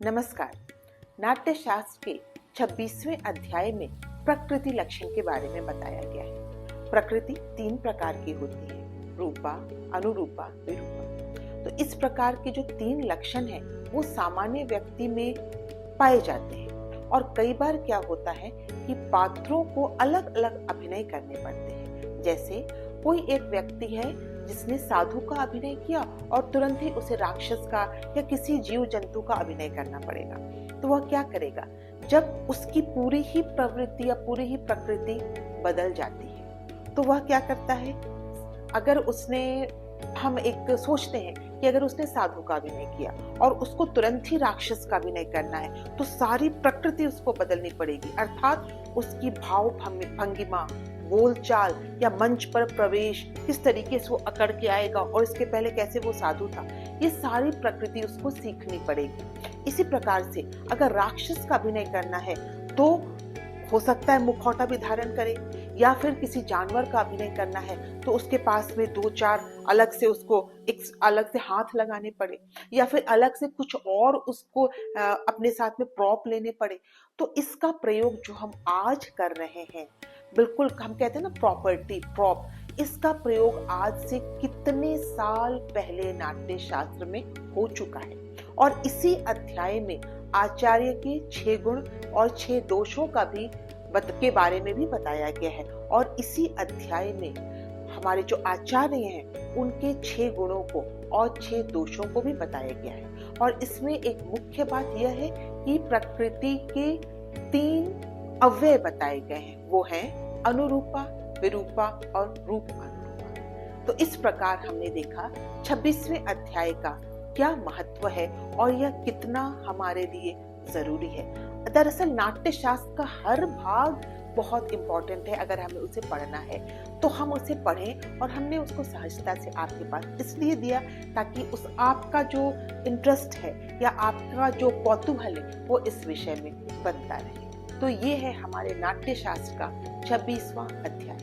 नमस्कार। नाट्य शास्त्र के 26वें अध्याय में प्रकृति लक्षण के बारे में बताया गया है। प्रकृति 3 प्रकार की होती है, रूपा, अनुरूपा, विरूपा। तो इस प्रकार के जो 3 लक्षण हैं वो सामान्य व्यक्ति में पाए जाते हैं और कई बार क्या होता है कि पात्रों को अलग अलग अभिनय करने पड़ते हैं। जैसे कोई एक व्यक्ति है जिसने साधु का अभिनय किया और तुरंत ही उसे राक्षस का या किसी जीव जंतु का अभिनय करना पड़ेगा। तो वह क्या करेगा, जब उसकी पूरी ही प्रवृत्ति या पूरी ही प्रकृति बदल जाती है तो वह क्या करता है, अगर उसने हम एक सोचते हैं कि अगर उसने साधु का अभिनय किया और उसको तुरंत ही राक्षस का अभिनय करना है तो सारी प्रकृति उसको बदलनी पड़ेगी, अर्थात उसकी भाव भंगिमा, बोलचाल या मंच पर प्रवेश, किस तरीके से वो अकड़ के आएगा और इसके पहले कैसे वो साधु था, ये सारी प्रकृति उसको सीखनी पड़ेगी। इसी प्रकार से अगर राक्षस का अभिनय करना है तो हो सकता है मुखौटा भी धारण करे, या फिर किसी जानवर का अभिनय करना है तो उसके पास में 2-4 अलग से उसको एक अलग से हाथ लगाने पड़े, या फिर अलग से कुछ और उसको अपने साथ में प्रॉप लेने पड़े। तो इसका प्रयोग जो हम आज कर रहे हैं, बिल्कुल हम कहते हैं ना प्रॉपर्टी, प्रॉप, इसका प्रयोग आज से कितने साल पहले नाट्य शास्त्र में हो चुका है। और इसी अध्याय में आचार्य के 6 गुण और 6 दोषों का भी के बारे में भी बताया गया है। और इसी अध्याय में हमारे जो आचार्य हैं उनके 6 गुणों को और 6 दोषों को भी बताया गया है। और इसमें एक मुख्य बात यह है कि प्रकृति के 3 अव्यय बताए गए हैं, वो हैं अनुरूपा, विरूपा और रूप अनुरूपा। तो इस प्रकार हमने देखा 26वें अध्याय का क्या महत्व है और यह कितना हमारे लिए जरूरी है। दरअसल नाट्य शास्त्र का हर भाग बहुत इंपॉर्टेंट है। अगर हमें उसे पढ़ना है तो हम उसे पढ़ें, और हमने उसको सहजता से आपके पास इसलिए दिया ताकि उस आपका जो इंटरेस्ट है या आपका जो कौतूहल है वो इस विषय में बनता रहे। तो ये है हमारे नाट्य शास्त्र का 26वां अध्याय।